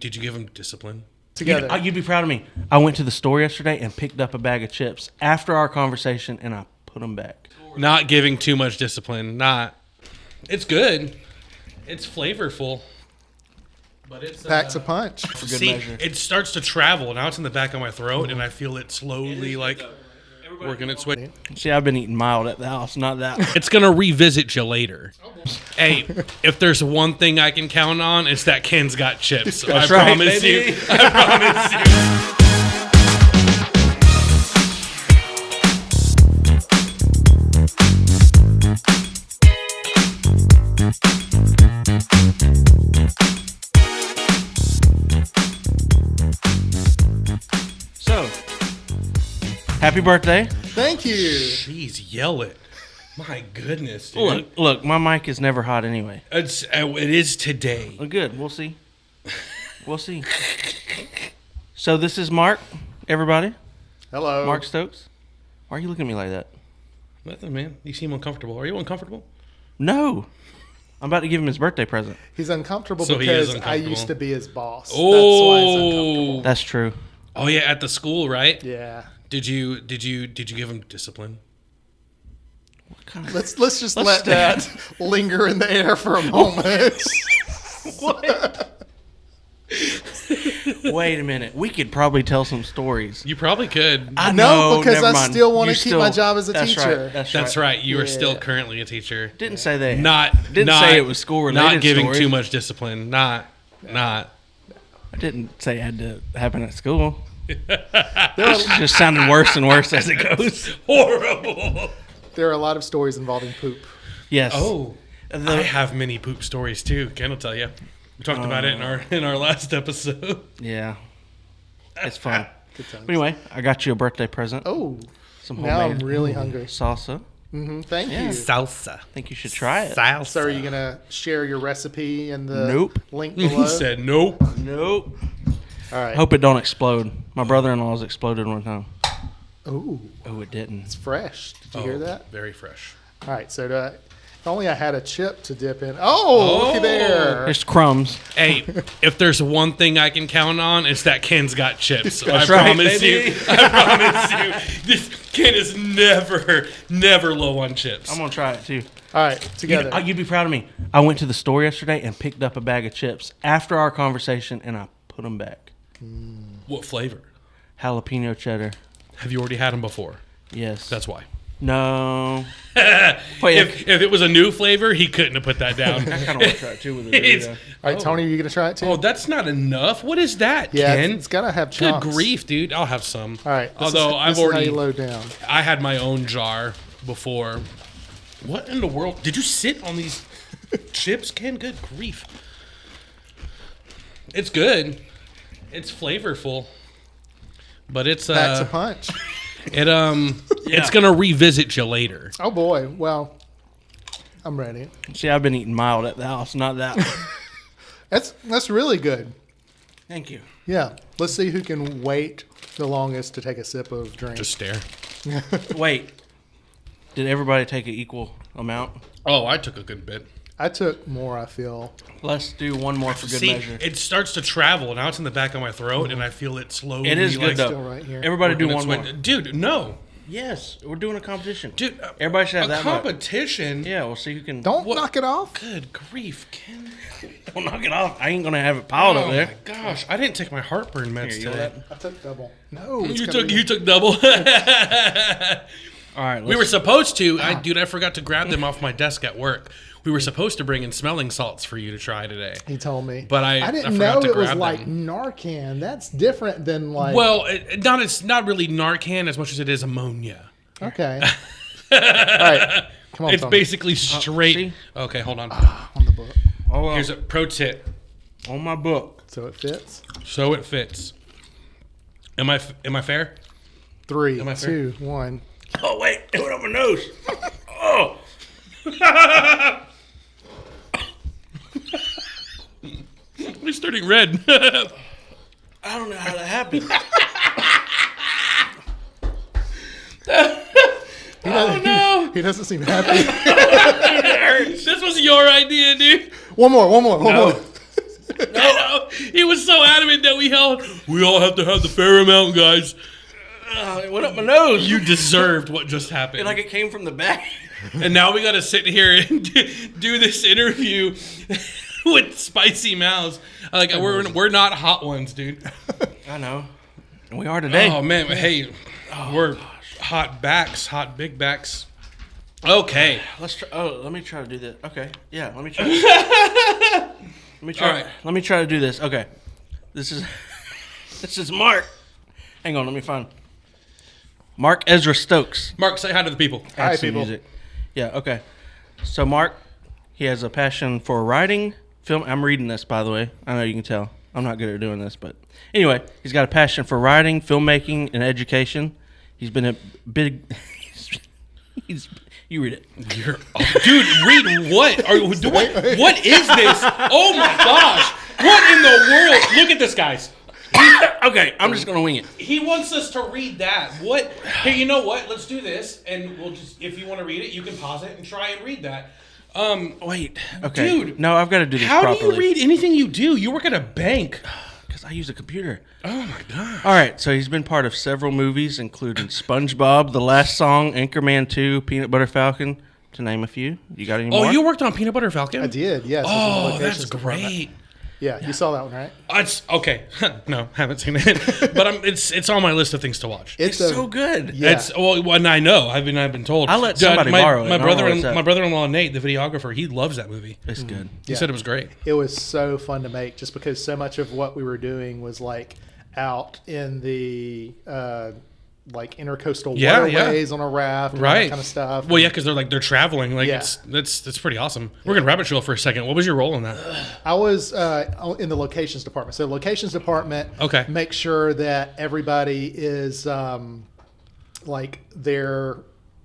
Did you give him discipline? Together. You'd be proud of me. I went to the store yesterday and picked up a bag of chips after our conversation, and I put them back. Not giving too much discipline. Not. It's good. It's flavorful. But it's Packs a punch. For good measure. It starts to travel. Now it's in the back of my throat, and I feel it slowly working its way. See, I've been eating mild at the house, not that. It's gonna revisit you later. Hey, if there's one thing I can count on, it's that Ken's got chips. I promise you. I promise you. So, happy birthday. Thank you. Jeez, yell it. My goodness, dude. Look, my mic is never hot anyway. It is today. Well, good. We'll see. We'll see. So this is Mark, everybody. Hello. Mark Stokes. Why are you looking at me like that? Nothing, man. You seem uncomfortable. Are you uncomfortable? No. I'm about to give him his birthday present. He's uncomfortable So he because is I uncomfortable. used to be his boss. Oh. That's why he's uncomfortable. That's true. Oh yeah, at the school, right? Yeah. Did you give him discipline? What kind of... Let's just let that linger in the air for a moment. Wait a minute. We could probably tell some stories. You probably could. I No, know, because never I mind. still want You to keep my job as a that's teacher. Right, that's That's right. right. You are still Yeah. currently a teacher. Didn't say that. Not say it was school related. Not giving stories. too much discipline. Not. I didn't say it had to happen at school. There It just sounded worse and worse as it goes. Horrible. are a lot of stories involving poop. Yes. Oh, I have many poop stories too. Ken will tell you. We talked about it in our last episode. Yeah. It's fun. Good times. But anyway, I got you a birthday present. Oh, Some now I'm homemade really hungry. salsa. Thank Yeah. you. Salsa. I think you should try it. Salsa. So are you going to share your recipe in the Nope. link He below? said nope. Nope. All right. Hope it don't explode. My brother-in-law's exploded one time. Ooh, Oh, it didn't. it's fresh. Did you hear that? Very fresh. All right. So if only I had a chip to dip in. Oh, looky there. There's crumbs. Hey, if there's one thing I can count on, it's that Ken's got chips. That's I right, promise baby. you. I promise you. This Ken is never low on chips. I'm going to try it too. All right. Together. You'd be proud of me. I went to the store yesterday and picked up a bag of chips after our conversation, and I put them back. What flavor? Jalapeno cheddar. Have you already had them before? Yes. That's why. No. Wait, If it was a new flavor, he couldn't have put that down. I kind of want to try it too with a It's- Dorito. All right, Tony, are you going to try it too? Oh, that's not enough. What is that, yeah, Ken? it's got to have Good chunks. grief, dude. I'll have some. All right. Although this is how you load down. I had my own jar before. What in the world? Did you sit on these chips, Ken? Good grief. It's good. It's flavorful. But it's Packs a punch. it's gonna revisit you later. Oh boy. Well, I'm ready. See, I've been eating mild at the house, not that. That's really good. Thank you. Yeah. Let's see who can wait the longest to take a sip of drink. Just stare. Wait. Did everybody take an equal amount? Oh, I took a good bit. I took more, I feel. Let's do one more for good See, measure. it starts to travel. Now it's in the back of my throat, and I feel it slowly. It is good, though. Still right here. Everybody do working one its more. way- Dude, no. Yes, we're doing a competition. Dude, Everybody should have a that much. competition. Yeah, we'll see who can. Don't What? knock it off. Good grief, Ken. Don't knock it off. I ain't gonna have it piled Oh up my there. gosh, I didn't take my heartburn meds Here, you today. want I took double. No. it's You gotta took be- you took double. All right, We were supposed to. I forgot to grab them off my desk at work. We were supposed to bring in smelling salts for you to try today. He told me. But I didn't forgot know to it was grab like them. Narcan. That's different than like. Well, it's not really Narcan as much as it is ammonia. Okay. All right. Come on, It's Tony. basically straight. see? Okay, hold on. On the book. Oh, well, Here's a pro tip. on my book. So it fits. So it fits. Am I fair? 3, Am I fair? 2, 1. Oh wait, it went up my nose. Oh. It's turning red. I don't know how that happened. He doesn't seem happy. This was your idea, dude. one more. No. He was so so adamant that we all have to have the fair amount, guys. It went up my nose. You deserved what just happened. Like it came from the back. And now we got to sit here and do this interview with spicy mouths. Like we're not hot ones, dude. I know. And we are today. Oh man, hey, we're hot backs, hot big backs. Okay, let's try. Oh, let me try to do this. Okay, yeah, let me try. Let me try. All right. Let me try to do this. Okay, this is Mark. Hang on, let me find Mark Ezra Stokes. Mark, say hi to the people. Hi, Add some people. music. Yeah. Okay. So Mark, he has a passion for writing, film. I'm reading this, by the way. I know you can tell. I'm not good at doing this, but anyway, he's got a passion for writing, filmmaking, and education. He's been a big. You read it. Dude, read what? What is this? Oh my gosh! What in the world? Look at this, guys. Okay, I'm just gonna wing it. He wants us to read that. What? Hey, you know what? Let's do this, and we'll just. If you want to read it, you can pause it and try and read that. Wait. Okay. Dude. No, I've got to do this How properly. do you read anything you do? You work at a bank. Because I use a computer. Oh my gosh. All right, so he's been part of several movies, including SpongeBob, The Last Song, Anchorman 2, Peanut Butter Falcon, to name a few. You got any more? Oh, you worked on Peanut Butter Falcon? I did, yes. Oh, that's great. Yeah, you saw that one, right? It's okay. No, haven't seen it, but it's on my list of things to watch. It's so good. Yeah. It's and I know. I've been told. I let somebody borrow it. My I don't know where it's my at. brother-in-law Nate, the videographer, he loves that movie. It's good. He said it was great. It was so fun to make, just because so much of what we were doing was like out in the like intercoastal waterways on a raft, and Right, that kind of stuff. Well, yeah, because they're traveling. Like Yeah. it's pretty awesome. We're gonna rabbit trail for a second. What was your role in that? I was in the locations department. So locations department Okay. make sure that everybody is like they're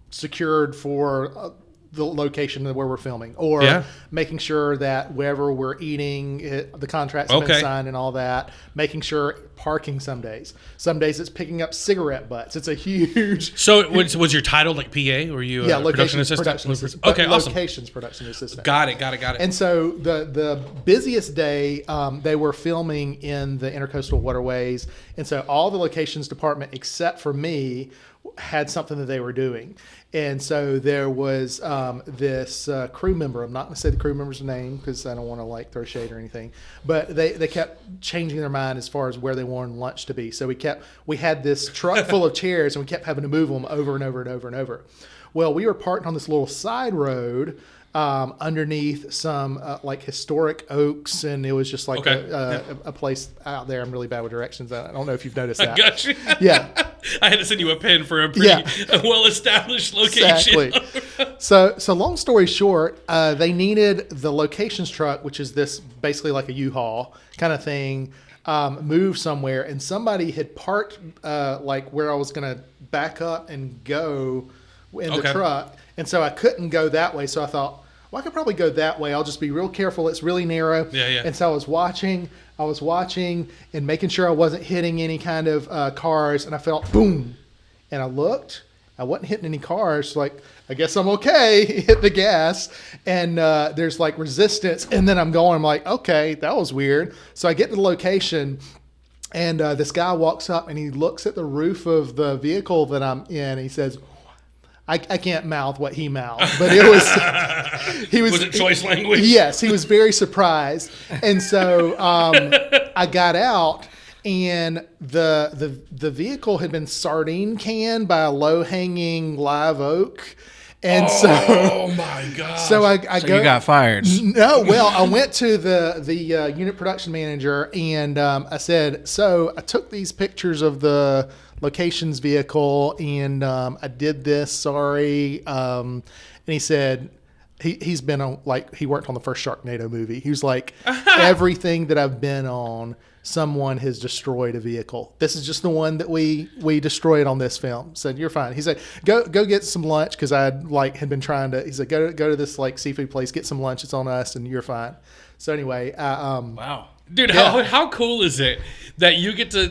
secured for the location where we're filming, or Yeah. making sure that wherever we're eating, the contracts have been Okay. signed and all that. Making sure parking some days. Some days it's picking up cigarette butts. It's a huge. So was your title like PA? Were you Yeah, a production assistant? Production assistant. Okay, awesome. Locations production assistant. Got it. And so the busiest day, they were filming in the intercoastal waterways, and so all the locations department except for me had something that they were doing. And so there was this crew member. I'm not going to say the crew member's name because I don't want to like throw shade or anything. But they kept changing their mind as far as where they wanted lunch to be. So we had this truck full of chairs, and we kept having to move them over and over and over and over. Well, we were parked on this little side road underneath some like historic oaks, and it was just like a place out there. I'm really bad with directions. I don't know if you've noticed that. I got you. Yeah. I had to send you a pin for a pretty well-established location. Exactly. So long story short, they needed the locations truck, which is this basically like a U-Haul kind of thing, move somewhere, and somebody had parked like where I was going to back up and go in the truck, and so I couldn't go that way. So I thought, well, I could probably go that way. I'll just be real careful. It's really narrow. Yeah. And so I was watching and making sure I wasn't hitting any kind of cars, and I felt boom, and I looked. I wasn't hitting any cars. Like, I guess I'm okay. Hit the gas, and there's like resistance, and then I'm like, okay, that was weird. So I get to the location, and this guy walks up, and he looks at the roof of the vehicle that I'm in, and he says, I can't mouth what he mouthed, but it was Was it choice language? Yes, he was very surprised, and so I got out, and the vehicle had been sardine canned by a low hanging live oak, and oh my god! So I you got fired? No, well, I went to the unit production manager, and I said, so I took these pictures of the locations vehicle, and I did this. Sorry, and he said he's been on, like, he worked on the first Sharknado movie. He was like, everything that I've been on, someone has destroyed a vehicle. This is just the one that we destroyed on this film. Said, you're fine. He said, go get some lunch, because I had been trying to. He said, go to this like seafood place, get some lunch. It's on us, and you're fine. So anyway, wow. Dude, how cool is it that you get to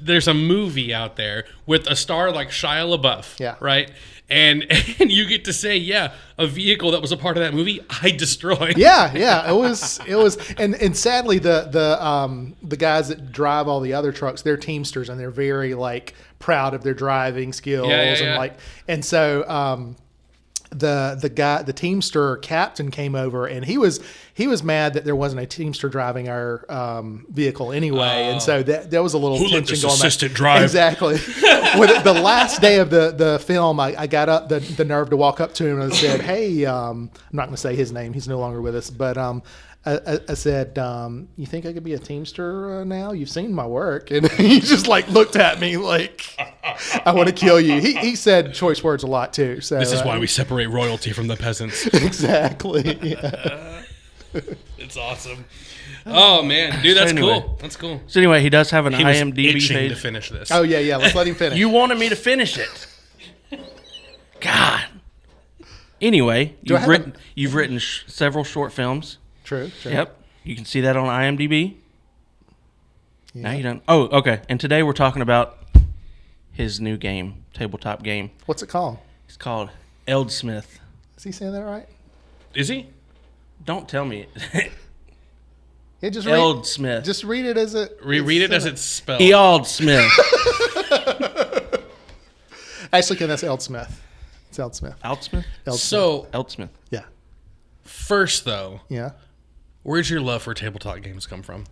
there's a movie out there with a star like Shia LaBeouf, Yeah. right? And you get to say, yeah, a vehicle that was a part of that movie I destroyed. Yeah, it was, and sadly the guys that drive all the other trucks, they're Teamsters, and they're very like proud of their driving skills, and so the Teamster captain came over, and he was mad that there wasn't a Teamster driving our vehicle anyway, and so there was a little tension going on. Assistant drive. Exactly. With the last day of the film, I got up the nerve to walk up to him and I said, "Hey, I'm not going to say his name; he's no longer with us, but I said, you think I could be a Teamster now? You've seen my work." And he just like looked at me like, "I want to kill you." He said choice words a lot too. So This is why we separate royalty from the peasants. Exactly. Yeah. It's awesome. Oh man, dude, that's cool. That's cool. So anyway, he does have an He was IMDb itching page. to finish this. Oh yeah. Let's let him finish. You wanted me to finish it. God. Anyway, you've written several short films. True. Yep. You can see that on IMDb. Yeah. Now you don't. Oh, okay. And today we're talking about his new game, tabletop game. What's it called? It's called Ealdsmyth. Is he saying that right? Is he? Don't tell me. Yeah, just Ealdsmyth. Just read it as it. Read it as it's spelled. Ealdsmyth. Actually, that's Ealdsmyth. It's Ealdsmyth. Ealdsmyth? So, Ealdsmyth. Yeah. first though, Yeah. where's your love for tabletop games come from?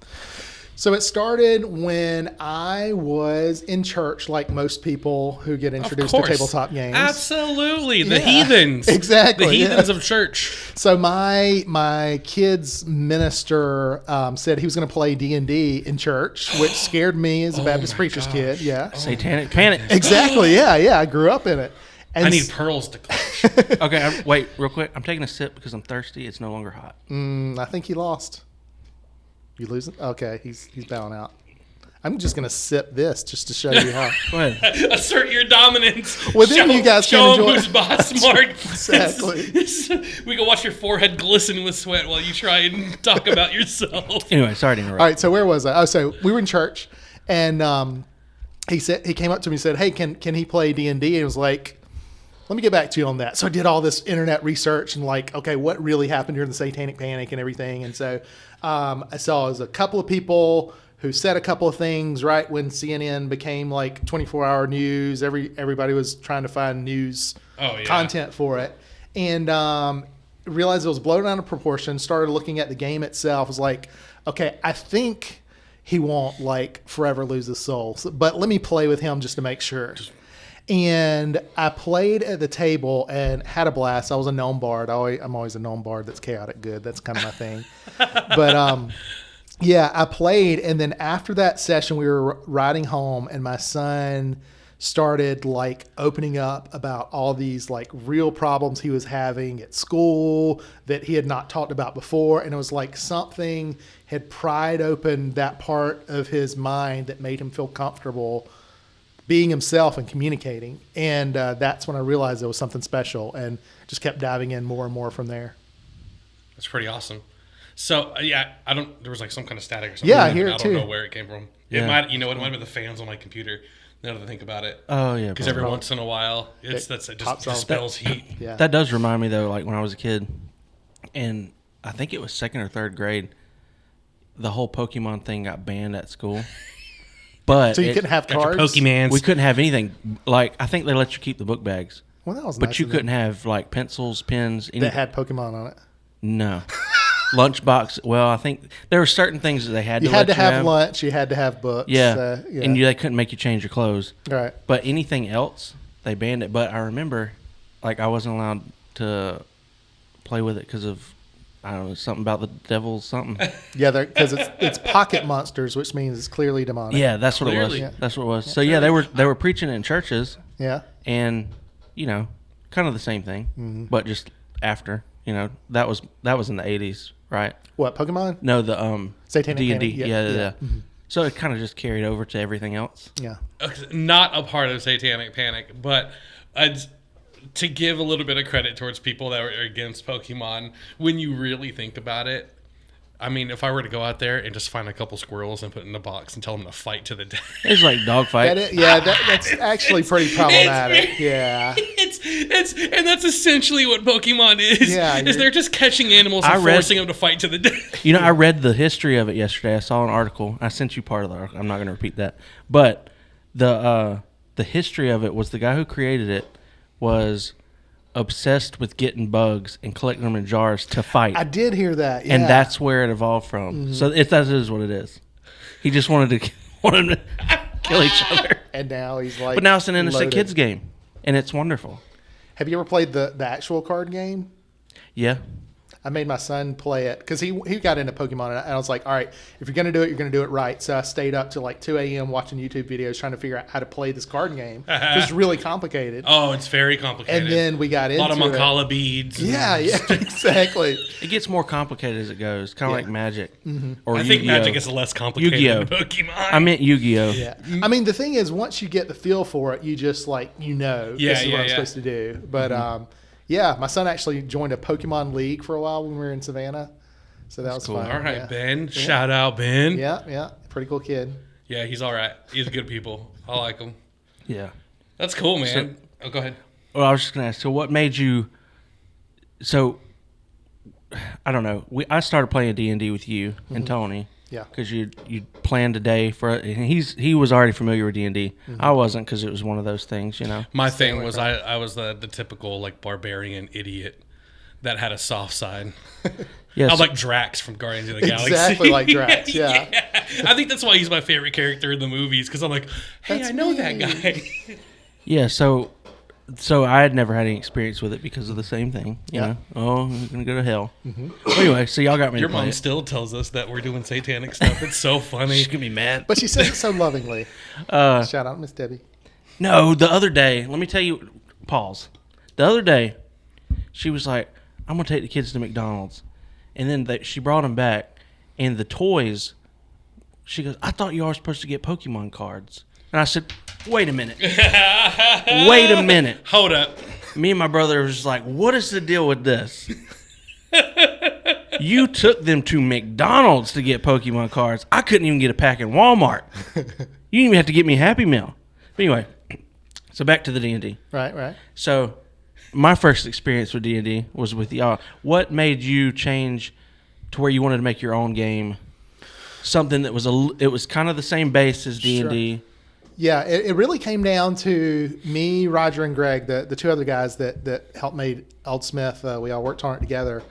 So it started when I was in church, like most people who get introduced to tabletop games. Absolutely. The Yeah, heathens. exactly, The heathens yeah. of church. So my kid's minister said he was going to play D&D in church, which scared me as a Baptist preacher's kid. Yeah. Satanic Panic. Exactly. Yeah. I grew up in it. And I need pearls to clutch. Okay, wait, real quick. I'm taking a sip because I'm thirsty. It's no longer hot. I think he lost. You losing? Okay, he's bowing out. I'm just gonna sip this just to show you how. Go ahead. Assert your dominance. Well, then you guys can show enjoy him who's boss, Mark. Exactly. We can watch your forehead glisten with sweat while you try and talk about yourself. Anyway, sorry to interrupt. All right, so where was I? Oh, so we were in church, and he came up to me and said, "Hey, can he play D&D?" And it was like, let me get back to you on that. So I did all this internet research and like, okay, what really happened during the Satanic Panic and everything. And so I saw a couple of people who said a couple of things right when CNN became like 24-hour news. Everybody was trying to find news content for it. And realized it was blown out of proportion, started looking at the game itself, was like, okay, I think he won't like forever lose his soul. But let me play with him just to make sure. And I played at the table and had a blast. I was a gnome bard. I'm always a gnome bard that's chaotic good. That's kind of my thing. But yeah, I played. And then after that session, we were riding home and my son started like opening up about all these like real problems he was having at school that he had not talked about before. And it was like something had pried open that part of his mind that made him feel comfortable being himself and communicating. And that's when I realized there was something special and just kept diving in more and more from there. That's pretty awesome. So there was like some kind of static or something. Yeah, I hear it too. I don't know where it came from. Yeah. It might have been the fans on my computer. Now that I think about it. Oh, yeah. Because every once in a while, it just dispels heat. Yeah. That does remind me, though, like when I was a kid, and I think it was 2nd or 3rd grade, the whole Pokemon thing got banned at school. But So you couldn't have cards? Pokemans. we couldn't have anything. Like, I think they let you keep the book bags. Well, that was But nice you of couldn't them. have, like, pencils, pens, anything. That had Pokemon on it. No. Lunchbox. Well, I think there were certain things that they had You to had let to have lunch. You had to have books. Yeah. Yeah. And they couldn't make you change your clothes. Right. But anything else, they banned it. But I remember, like, I wasn't allowed to play with it because of, I don't know, something about the devil, something. Yeah, because it's pocket monsters, which means it's clearly demonic. Yeah, that's what Clearly. it was. That's what it was. So yeah, they were preaching it in churches, Yeah. and kind of the same thing, but just after. That was in the 80s, right? What, Pokemon? No, the Satanic D&D. Panic? Yeah. Yeah. So it kind of just carried over to everything else. Yeah. Not a part of Satanic Panic, but to give a little bit of credit towards people that are against Pokemon, when you really think about it, I mean, if I were to go out there and just find a couple squirrels and put it in a box and tell them to fight to the death. It's like dogfight. That's actually pretty problematic. Yeah. And that's essentially what Pokemon is. Yeah, is they're just catching animals and forcing them to fight to the death. You know, I read the history of it yesterday. I saw an article. I sent you part of the article. I'm not going to repeat that. But the history of it was the guy who created it was obsessed with getting bugs and collecting them in jars to fight. I did hear that, yeah. And that's where it evolved from. So that is what it is. He just wanted them to kill each other. And now he's like, but now it's an innocent loaded. kids game, and it's wonderful. Have you ever played the actual card game? Yeah. I made my son play it because he got into Pokemon, and I was like, all right, if you're going to do it, you're going to do it right. So I stayed up till like 2 a.m. watching YouTube videos trying to figure out how to play this card game. It's really complicated. Oh, it's very complicated. And then we got into a lot of Mancala beads. Yeah, exactly. It gets more complicated as it goes, kind of like Magic. Or I think Yu-Gi-Oh. Magic is less complicated Yu-Gi-Oh. than Pokemon. I meant Yu-Gi-Oh. Yeah. I mean, the thing is, once you get the feel for it, you just this is what I'm supposed to do. But yeah, my son actually joined a Pokemon League for a while when we were in Savannah. So that was cool. fun. All right, yeah. Ben. Shout out, Ben. Yeah. Pretty cool kid. Yeah, he's all right. He's good people. I like him. Yeah. That's cool, man. Go ahead. Well, I was just going to ask, so what made you... So, I don't know. I started playing D&D with you and Tony. Yeah. Because you planned a day for it. And he was already familiar with D&D. I wasn't because it was one of those things, you know. My thing was I was the typical like barbarian idiot that had a soft side. Yes. I was like Drax from Guardians of the Galaxy. Exactly like Drax, yeah. I think that's why he's my favorite character in the movies because I'm like, hey, That's I know me. that guy. Yeah, so I had never had any experience with it because of the same thing. You know, I'm going to go to hell. Anyway, so y'all got me Your to play mom it. still tells us that we're doing satanic stuff. It's so funny. She's going to be mad. But she says it so lovingly. Shout out, Miss Debbie. No, the other day, let me tell you, pause. The other day, she was like, I'm going to take the kids to McDonald's. And then she brought them back, and the toys, she goes, I thought you were supposed to get Pokemon cards. And I said, wait a minute. Wait a minute. Hold up. Me and my brother was just like, what is the deal with this? You took them to McDonald's to get Pokemon cards. I couldn't even get a pack in Walmart. You didn't even have to get me a Happy Meal. But anyway, so back to the D&D. Right. So my first experience with D&D was with y'all. What made you change to where you wanted to make your own game? Something that was it was kind of the same base as D&D. Sure. Yeah, it really came down to me, Roger, and Greg, the two other guys that helped made Ealdsmyth. We all worked on it together.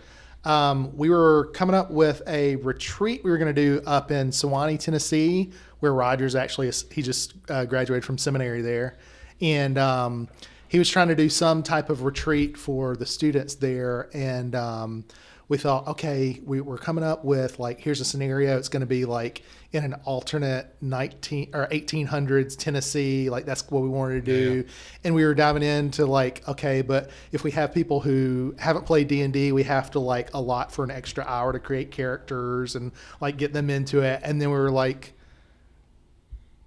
We were coming up with a retreat we were going to do up in Sewanee, Tennessee, where Roger's actually, he just graduated from seminary there. And he was trying to do some type of retreat for the students there. And we thought, okay, we're coming up with like, here's a scenario. It's going to be like in an alternate 1800s Tennessee. Like that's what we wanted to do. Yeah. And we were diving into like, okay, but if we have people who haven't played D&D, we have to like allot for an extra hour to create characters and like get them into it. And then we were like,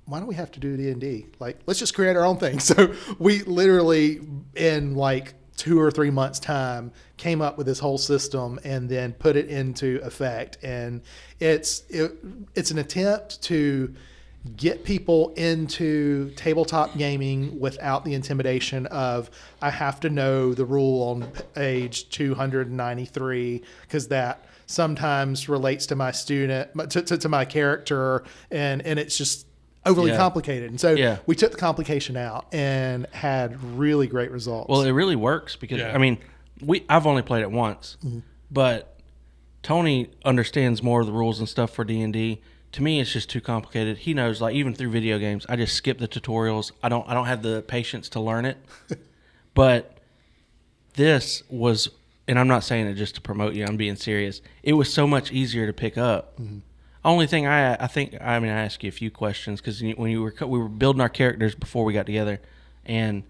why don't we have to do D&D? Like, let's just create our own thing. So we literally in like 2 or 3 months time came up with this whole system and then put it into effect. And it's an attempt to get people into tabletop gaming without the intimidation of I have to know the rule on page 293 because that sometimes relates to my student to my character and it's just overly complicated. And so we took the complication out and had really great results. Well, it really works because, I mean, I've only played it once, but Tony understands more of the rules and stuff for D&D. To me, it's just too complicated. He knows, like, even through video games, I just skip the tutorials. I don't have the patience to learn it. But this was, and I'm not saying it just to promote you, I'm being serious. It was so much easier to pick up. Only thing I asked you a few questions because when we were building our characters before we got together, and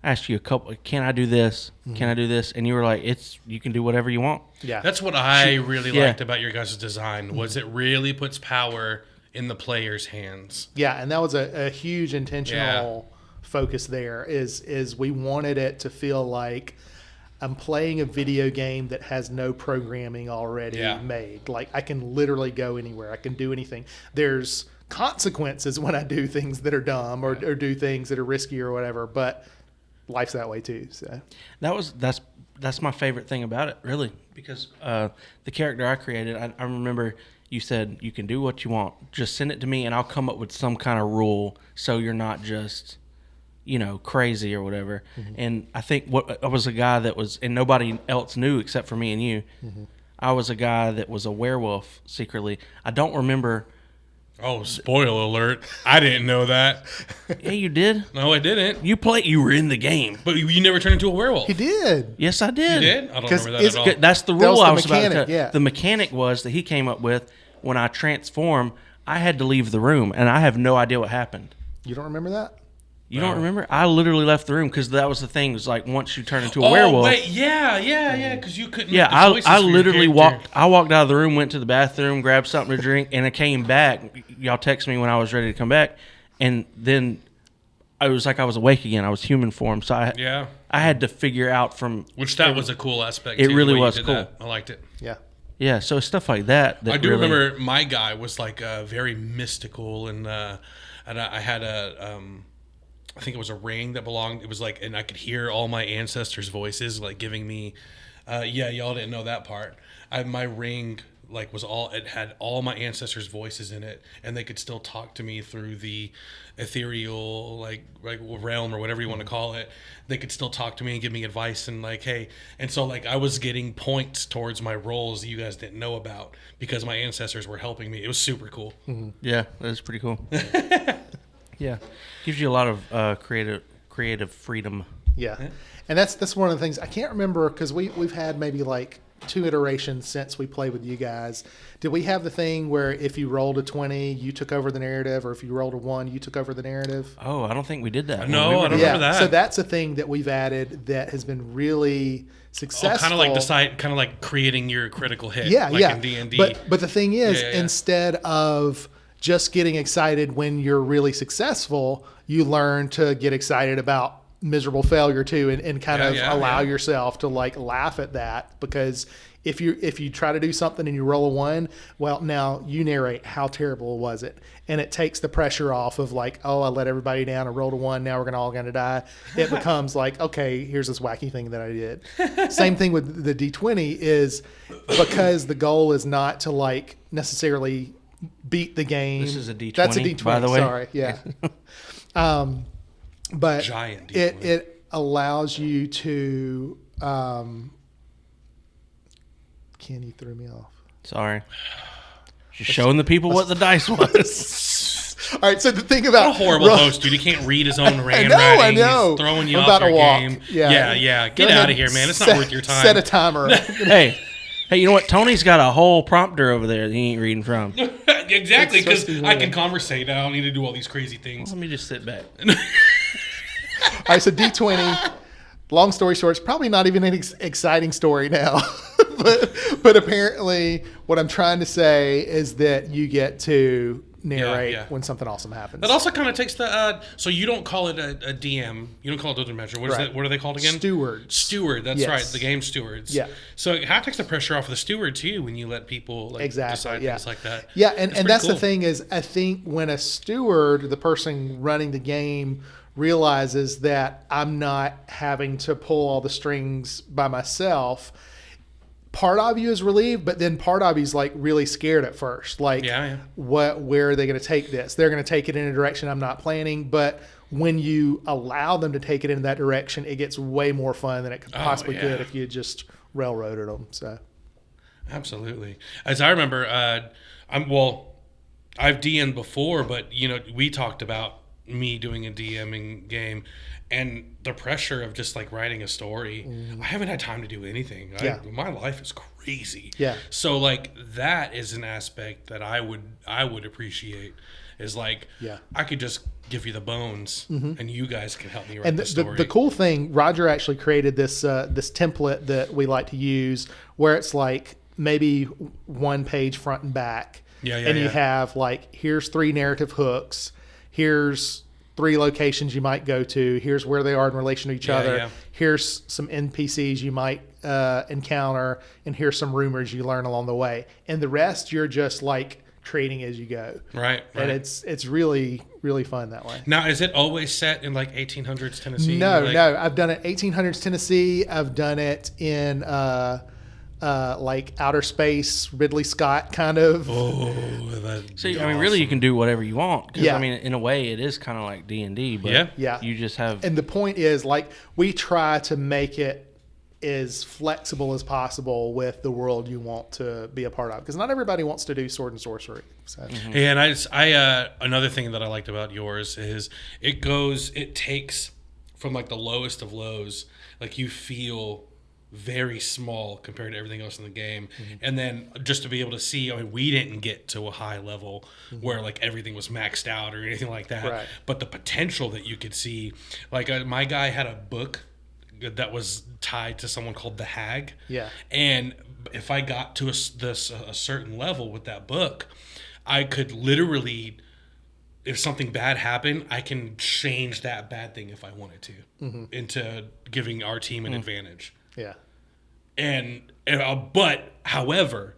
I asked you a couple. Can I do this? Can I do this? And you were like, you can do whatever you want. Yeah, that's what I really liked about your guys' design. Was it really puts power in the player's hands? Yeah, and that was a huge intentional focus. There is we wanted it to feel like I'm playing a video game that has no programming already made. Like, I can literally go anywhere. I can do anything. There's consequences when I do things that are dumb or do things that are risky or whatever, but life's that way too. So that's my favorite thing about it, really, because the character I created, I remember you said you can do what you want, just send it to me and I'll come up with some kind of rule so you're not just crazy or whatever. And I think I was a guy that was, and nobody else knew except for me and you, I was a guy that was a werewolf secretly. I don't remember. Oh, spoiler alert. I didn't know that. Yeah, you did. No, I didn't. You were in the game. But you never turned into a werewolf. He did. Yes, I did. You did? I don't remember that at all. That's the rule I was about to tell. Yeah. The mechanic was that he came up with, when I transform, I had to leave the room, and I have no idea what happened. You don't remember that? You don't remember? I literally left the room because that was the thing. It was like once you turn into a werewolf. Wait, yeah, because you couldn't. Yeah, I literally walked out of the room, went to the bathroom, grabbed something to drink, and I came back. Y'all texted me when I was ready to come back, and then I was like I was awake again. I was human form, so I had to figure out from that was a cool aspect. It too, really was cool. That. I liked it. Yeah. Yeah, so stuff like that. I do remember my guy was like very mystical, and I had I think it was a ring that belonged. It was like, and I could hear all my ancestors' voices, like giving me. Y'all didn't know that part. My ring like it had all my ancestors' voices in it, and they could still talk to me through the ethereal like realm or whatever you want to call it. They could still talk to me and give me advice and like, hey, and so like I was getting points towards my roles that you guys didn't know about because my ancestors were helping me. It was super cool. Yeah, that was pretty cool. Yeah, gives you a lot of creative freedom. Yeah, and that's one of the things I can't remember because we've had maybe like 2 iterations since we played with you guys. Did we have the thing where if you rolled a 20, you took over the narrative, or if you rolled a 1, you took over the narrative? Oh, I don't think we did that. No, I don't remember that. So that's a thing that we've added that has been really successful. Kind of like creating your critical hit. Yeah, like in D&D. But the thing is, instead of just getting excited when you're really successful, you learn to get excited about miserable failure too, and kind of allow yourself to like laugh at that, because if you try to do something and you roll a 1, well, now you narrate how terrible was it, and it takes the pressure off of like, oh, I let everybody down, I rolled a 1, now we're all gonna die. It becomes like, okay, here's this wacky thing that I did. Same thing with the D20 is because the goal is not to like necessarily beat the game. This is a D20. That's a D20, by the way. Sorry, yeah. But giant D20. It allows you to. Kenny threw me off. Sorry. Just showing the people what the dice was. All right, so the thing about what a horrible host, dude. He can't read his own handwriting. I know. He's throwing you I'm off about your to walk. game. Yeah. Get out of here, man. It's not worth your time. Set a timer. Hey, you know what? Tony's got a whole prompter over there that he ain't reading from. Exactly, because I can conversate. I don't need to do all these crazy things. Let me just sit back. All right, so D20. Long story short, it's probably not even an exciting story now, but apparently, what I'm trying to say is that you get to narrate when something awesome happens. That also kind of takes the so you don't call it a DM, you don't call it Dungeon Measure. What is that? What are they called again? Steward. That's right. The game stewards. Yeah. So how takes the pressure off of the steward too when you let people decide things like that? Yeah, and that's cool. The thing is, I think when a steward, the person running the game, realizes that I'm not having to pull all the strings by myself, part of you is relieved, but then part of you is like really scared at first. Like, where are they going to take this? They're going to take it in a direction I'm not planning. But when you allow them to take it in that direction, it gets way more fun than it could possibly could if you just railroaded them. So, absolutely. As I remember, I've DM'd before, but we talked about me doing a DMing game and the pressure of just like writing a story. I haven't had time to do anything. My life is crazy. Yeah. So like that is an aspect that I would appreciate, is like, I could just give you the bones and you guys can help me write the story. The cool thing, Roger actually created this template that we like to use where it's like maybe 1 page front and back. You have like, here's 3 narrative hooks. Here's 3 locations you might go to. Here's where they are in relation to each other. Yeah. Here's some NPCs you might encounter, and here's some rumors you learn along the way. And the rest, you're just like creating as you go. Right. And it's really, really fun that way. Now, is it always set in like 1800s Tennessee? No, Like- no. I've done it 1800s Tennessee. I've done it in like outer space, Ridley Scott kind of. Oh, that's So I mean, really, you can do whatever you want. 'Cause, Yeah. I mean, in a way, it is kind of like D&D, but Yeah. Yeah. you just have. And the point is, like, we try to make it as flexible as possible with the world you want to be a part of, because not everybody wants to do sword and sorcery. So And another thing that I liked about yours is it takes from like the lowest of lows, like you feel very small compared to everything else in the game. And then just to be able to see, I mean, we didn't get to a high level where like everything was maxed out or anything like that. Right. But the potential that you could see, like my guy had a book that was tied to someone called the Hag. Yeah. And if I got to a certain level with that book, I could literally, if something bad happened, I can change that bad thing if I wanted to into giving our team an advantage. yeah, But however,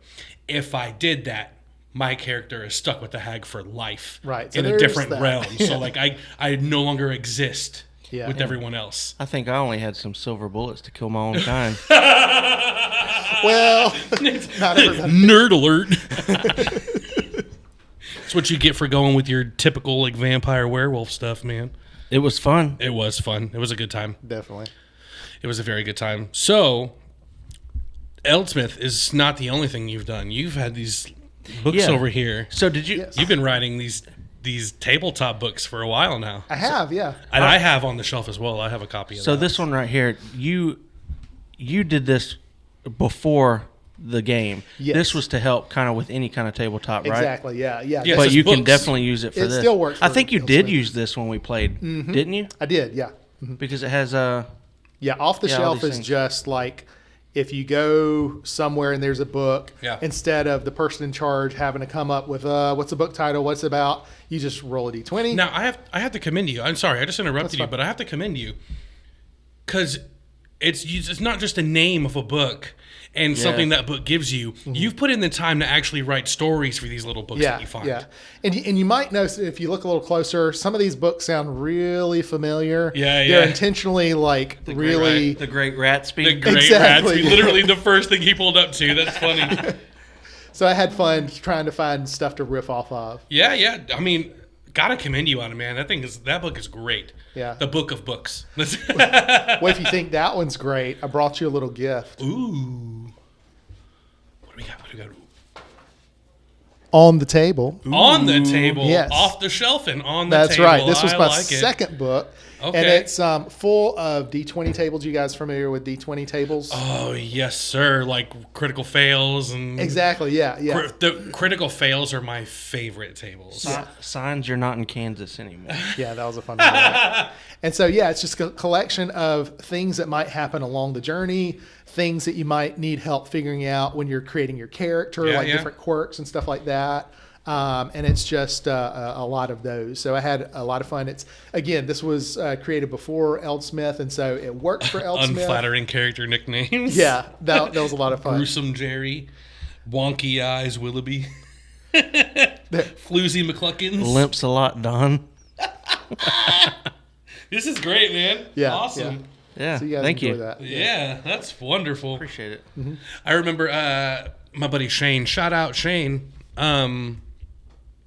if I did that, my character is stuck with the Hag for life, Right, so in a there's different that. realm. So like I no longer exist Yeah. with Yeah. everyone else. I think I only had some silver bullets to kill my own kind. well, not everybody. Nerd alert. That's what you get for going with your typical like vampire werewolf stuff, man. It was fun. It was fun. It was a good time. Definitely. It was a very good time. So, Ealdsmyth is not the only thing you've done. You've had these books Yeah. over here. So did you? Yes. You've been writing these tabletop books for a while now. I have, yeah. And I have on the shelf as well. I have a copy of So that. this one right here, you did this before the game. Yes. This was to help kind of with any kind of tabletop, right? Exactly. Yeah. Yeah. Yeah. But It's you just can books. definitely use it for It this. still works I for think you did Ealdsmyth. use this when we played, didn't you? I did. Yeah. Because it has Yeah. Off the Yeah, all shelf these is things. just like if you go somewhere and there's a book, Yeah. instead of the person in charge having to come up with what's the book title, what's it about, you just roll a d20. Now I have to commend you. I'm sorry, I just interrupted you, fine. but I have to commend you because it's not just a name of a book and something that book gives you. You've put in the time to actually write stories for these little books Yeah, that you find. yeah, and you might notice if you look a little closer, some of these books sound really familiar. Yeah, They're yeah. intentionally like really. the Great Rat The Speed. Great Exactly. Ratsby, literally the first thing he pulled up to. That's funny. So I had fun trying to find stuff to riff off of. Yeah. I mean, gotta commend you on it, man. That book is great. Yeah. The book of books. Well, if you think that one's great, I brought you a little gift. Ooh. What do we got? On the table. On the table, Yes. off the shelf, and on the That's table. right. This was I my like it. second book. And Okay. it's full of D20 tables. You guys familiar with D20 tables? Oh yes, sir. Like critical fails and Exactly. Yeah. Yeah. The critical fails are my favorite tables. Signs you're not in Kansas anymore. Yeah, that was a fun one. And so, yeah, it's just a collection of things that might happen along the journey, things that you might need help figuring out when you're creating your character, Yeah, like yeah. different quirks and stuff like that. And it's just a lot of those. So I had a lot of fun. This was created before Ealdsmyth, and so it worked for Ealdsmyth. Unflattering character nicknames. Yeah, that was a lot of fun. Gruesome Jerry, Wonky Eyes Willoughby, Floozy McCluckins. Limps a lot, Don. This is great, man. Yeah, Awesome. Yeah, So you guys thank enjoy you. that. Yeah, that's wonderful. Appreciate it. I remember my buddy Shane. Shout out Shane.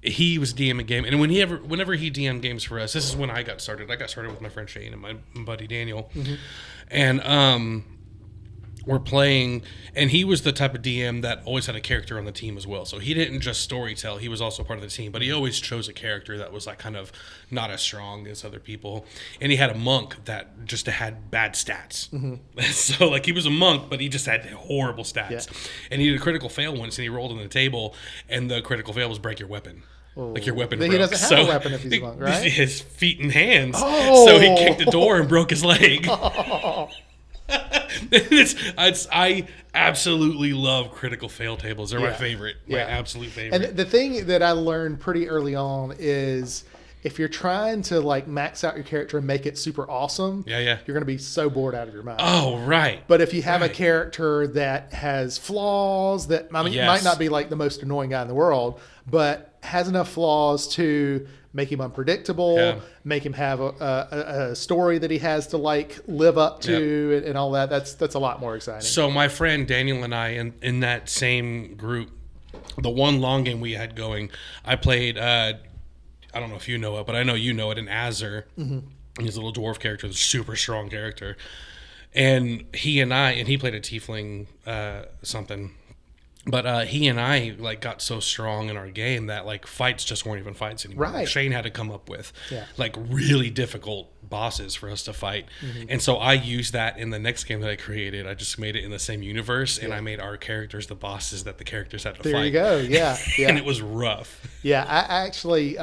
He was DMing game, and whenever he DM'd games for us, this is when I got started. I got started with my friend Shane and my buddy Daniel, and we're playing, and he was the type of DM that always had a character on the team as well. So he didn't just storytell; he was also part of the team. But he always chose a character that was like kind of not as strong as other people. And he had a monk that just had bad stats. So like he was a monk, but he just had horrible stats. Yeah. And he did a critical fail once, and he rolled on the table, and the critical fail was break your weapon. Like your weapon Then broke. he doesn't have a weapon if he's a monk, right? His feet and hands. Oh. So he kicked the door and broke his leg. I absolutely love critical fail tables. They're my Yeah. favorite. Yeah. My absolute favorite. And the thing that I learned pretty early on is if you're trying to like max out your character and make it super awesome, Yeah. you're going to be so bored out of your mind. Oh, right. But if you have a character that has flaws, that it Yes. might not be like the most annoying guy in the world, but has enough flaws to make him unpredictable, make him have a story that he has to like live up to, and all that. That's a lot more exciting. So my friend Daniel and I, in that same group, the one long game we had going, I played. I don't know if you know it, but I know you know it. An Azur. He's a little dwarf character, a super strong character, and he played a tiefling something. But he and I like got so strong in our game that like fights just weren't even fights anymore. Right. Shane had to come up with like really difficult bosses for us to fight. Mm-hmm. And so I used that in the next game that I created. I just made it in the same universe and I made our characters the bosses that the characters had to fight. There you go. Yeah. And it was rough. Yeah, I actually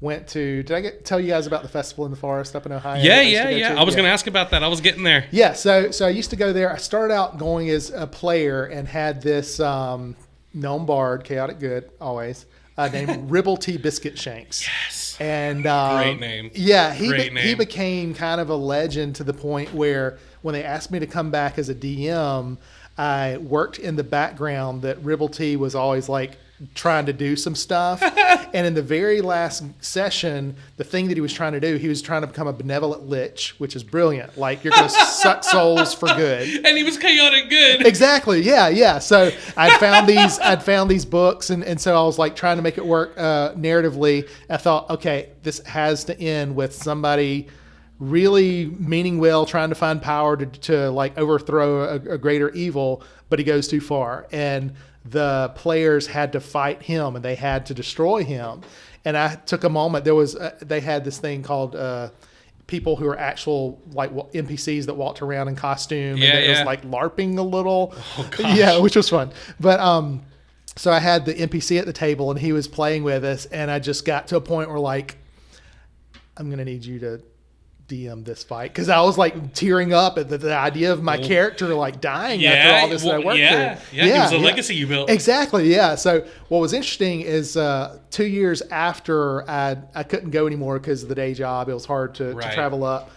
went to. Did I tell you guys about the festival in the forest up in Ohio? Yeah. I was going to ask about that. I was getting there. Yeah, so I used to go there. I started out going as a player and had this gnome bard, chaotic good always, named Ribble T Biscuit Shanks. Yes. And Great name. Yeah, Great name. he became kind of a legend to the point where when they asked me to come back as a DM, I worked in the background that Ribble T was always like trying to do some stuff. And in the very last session, the thing that he was trying to do, he was trying to become a benevolent lich, which is brilliant. Like, you're going to suck souls for good. And he was chaotic good. Exactly. Yeah. So I'd found these books. And so I was like trying to make it work narratively. I thought, okay, this has to end with somebody really meaning well, trying to find power to like overthrow a greater evil, but he goes too far. And the players had to fight him and they had to destroy him. And I took a moment. There was they had this thing called people who are actual like NPCs that walked around in costume. Yeah, and it yeah. was like LARPing a little. Oh, gosh. Yeah, which was fun. But so I had the NPC at the table and he was playing with us, and I just got to a point where like, I'm gonna need you to DM this fight, because I was like tearing up at the idea of my character like dying after all this that I worked through. Yeah, it was a legacy you built. Exactly, yeah. So what was interesting is 2 years after I couldn't go anymore because of the day job, it was hard to travel up.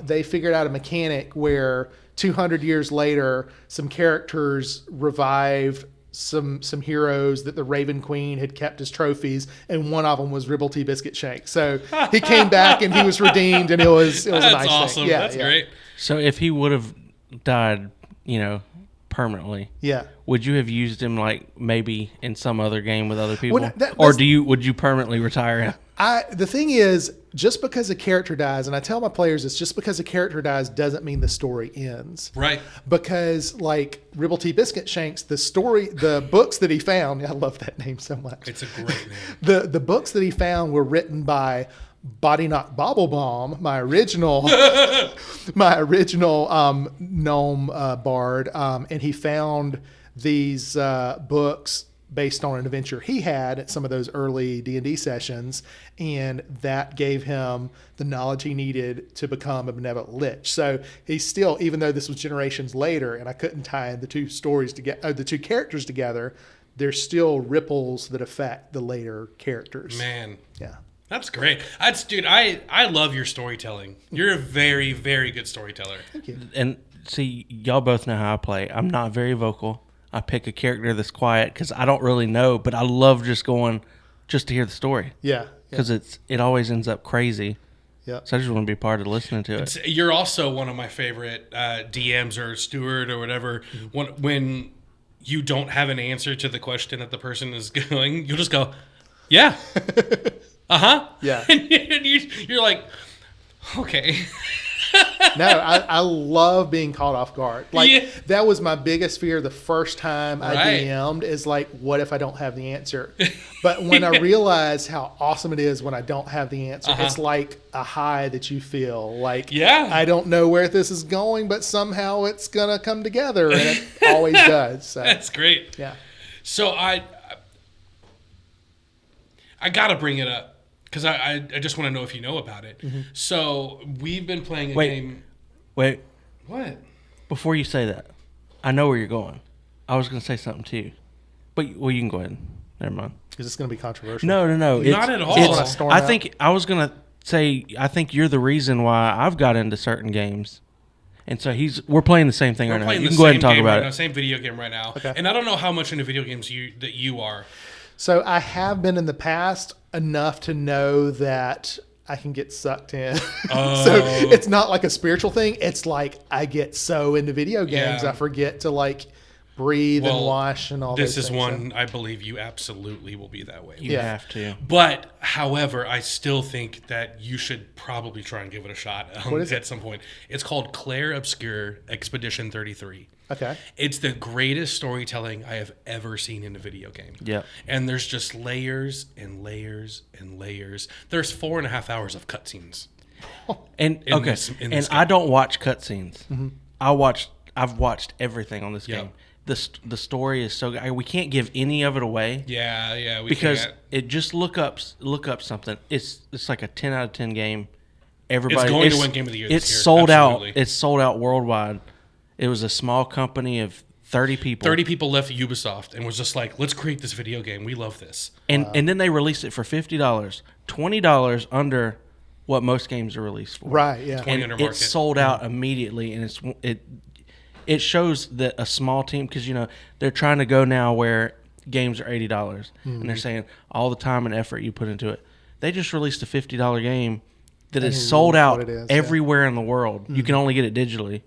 They figured out a mechanic where 200 years later, some characters revived some heroes that the Raven Queen had kept as trophies, and one of them was Ribble T Biscuit Shank. So he came back and he was redeemed, and it was a nice awesome. thing. Yeah, That's great. So if he would have died, permanently, would you have used him like maybe in some other game with other people, or would you permanently retire him? The thing is, just because a character dies, and I tell my players this, just because a character dies doesn't mean the story ends. Right. Because like Ribble T Biscuit Shanks, the books that he found, I love that name so much. It's a great name. The books that he found were written by Body Knock Bobblebomb, my original gnome bard, and he found these books based on an adventure he had at some of those early D&D sessions, and that gave him the knowledge he needed to become a benevolent lich. So he's still, even though this was generations later, and I couldn't tie the two stories together, the two characters together, there's still ripples that affect the later characters. Man. Yeah. That's great. Dude, I love your storytelling. You're a very, very good storyteller. Thank you. And see, y'all both know how I play. I'm not very vocal. I pick a character that's quiet because I don't really know, but I love just going just to hear the story. Yeah. Because it always ends up crazy. Yeah. So I just want to be part of listening to it. You're also one of my favorite DMs or steward or whatever. When you don't have an answer to the question that the person is going, you'll just go, yeah. Uh-huh. Yeah. And you're like, okay. No, I love being caught off guard. Like that was my biggest fear the first time I DM'd, is like, what if I don't have the answer? But when I realized how awesome it is when I don't have the answer, it's like a high that you feel. Like, I don't know where this is going, but somehow it's gonna come together, and it always does. So. That's great. Yeah. So I gotta bring it up, because I just want to know if you know about it. So we've been playing a game. Wait. What? Before you say that, I know where you're going. I was going to say something too. But, well, you can go ahead. Never mind. Is this going to be controversial? No. Not at all. I think I was gonna say I think you're the reason why I've got into certain games, and so we're playing the same thing right now. You can go ahead and talk about it. Same video game right now. Okay. And I don't know how much into video games you are. So I have been in the past enough to know that I can get sucked in. So it's not like a spiritual thing. It's like I get so into video games, I forget to like breathe and wash and all this those is things. one I believe you absolutely will be that way. You have to. But however, I still think that you should probably try and give it a shot at some point. It's called Clair Obscure Expedition 33. Okay. It's the greatest storytelling I have ever seen in a video game. Yep. And there's just layers and layers and layers. There's 4.5 hours of cutscenes. And in this game. I don't watch cutscenes. I've watched everything on this game. The story is so good. We can't give any of it away. Yeah, because can't. it just look up something. It's like a 10 out of 10 game. Everybody, it's going to win Game of the Year. It's this year. sold Absolutely. out. It's sold out worldwide. It was a small company of 30 people. 30 people left Ubisoft and was just like, let's create this video game. We love this. And then they released it for $50, $20 under what most games are released for. Right. Yeah. $20 under market. It sold out immediately, and it shows that a small team, because they're trying to go now where games are $80, and they're saying all the time and effort you put into it. They just released a $50 game that is sold out everywhere in the world. You can only get it digitally.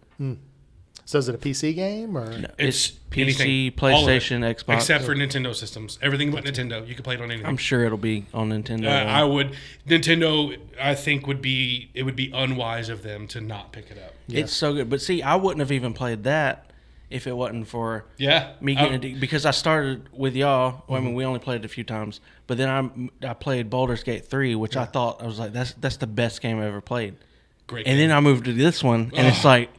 So is it a PC game or? No, it's PC, anything, PlayStation, Xbox, except for Nintendo systems. Everything but Nintendo. You can play it on anything. I'm sure it'll be on Nintendo. I would. Nintendo, I think would be unwise of them to not pick it up. Yeah. It's so good, but see, I wouldn't have even played that if it wasn't for me getting because I started with y'all. Well, I mean, we only played it a few times, but then I played Baldur's Gate 3, which I thought I was like, that's the best game I ever played. Great. And then I moved to this one, and it's like.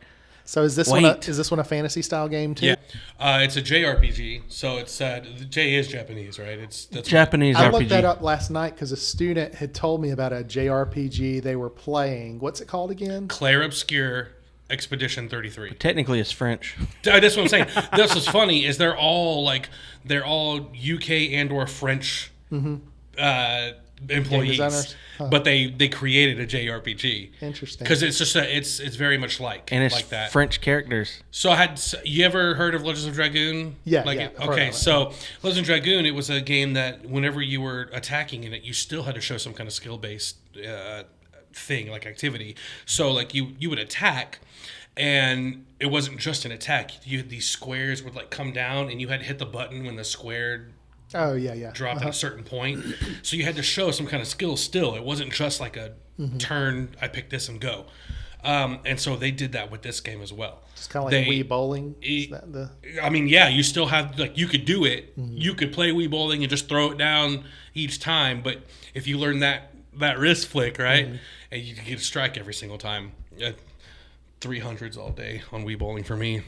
So is this one a fantasy style game too? Yeah, it's a JRPG. So it's J is Japanese, right? That's Japanese RPG. I looked that up last night because a student had told me about a JRPG they were playing. What's it called again? Clair Obscure Expedition 33. Technically, it's French. That's what I'm saying. That's what's funny is they're all UK and or French employees, but they created a JRPG. Interesting, because it's just it's very much like that. French characters. So you ever heard of Legends of Dragoon? Yeah. Okay, so Legends of Dragoon, it was a game that whenever you were attacking in it, you still had to show some kind of skill based thing, like activity. So like you would attack. And it wasn't just an attack. These squares would like come down, and you had to hit the button when the square dropped at a certain point. So you had to show some kind of skill still. It wasn't just like a turn, I pick this and go. And so they did that with this game as well. It's kind of like Wii Bowling. I mean, yeah, you still have, like, you could do it. You could play Wii Bowling and just throw it down each time. But if you learn that wrist flick, right, and you get a strike every single time. 300s all day on Wii Bowling for me.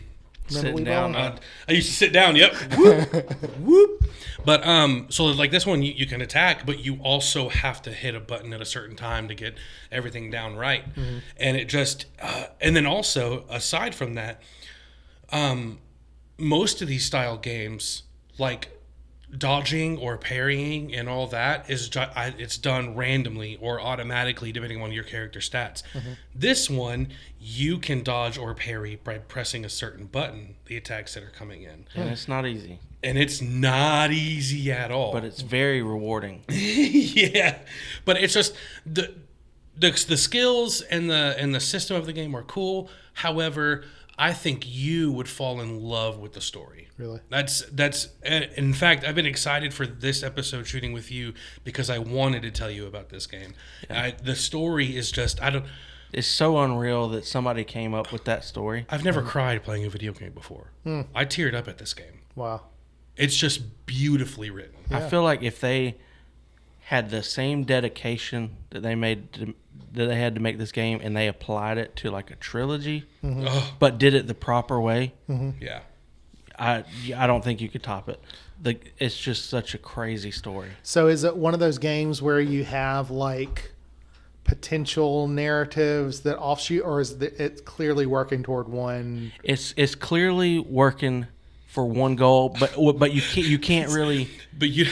Sitting down. I used to sit down. Yep. Whoop. Whoop. But so like this one, you can attack, but you also have to hit a button at a certain time to get everything down right. And it just and then also aside from that, most of these style games, like dodging or parrying and all that, it's done randomly or automatically depending on your character stats. This one, you can dodge or parry by pressing a certain button, the attacks that are coming in. And it's not easy. And it's not easy at all. But it's very rewarding. Yeah. But it's just the skills and the system of the game are cool. However, I think you would fall in love with the story. Really? That's in fact, I've been excited for this episode shooting with you because I wanted to tell you about this game. Yeah. The story is just it's so unreal that somebody came up with that story. I've never cried playing a video game before. I teared up at this game. Wow. It's just beautifully written. Yeah. I feel like if they had the same dedication that they had to make this game, and they applied it to like a trilogy, but did it the proper way. Yeah, I don't think you could top it. It's just such a crazy story. So is it one of those games where you have like potential narratives that offshoot, or is it clearly working toward one? It's clearly working for one goal, but you can't really. But you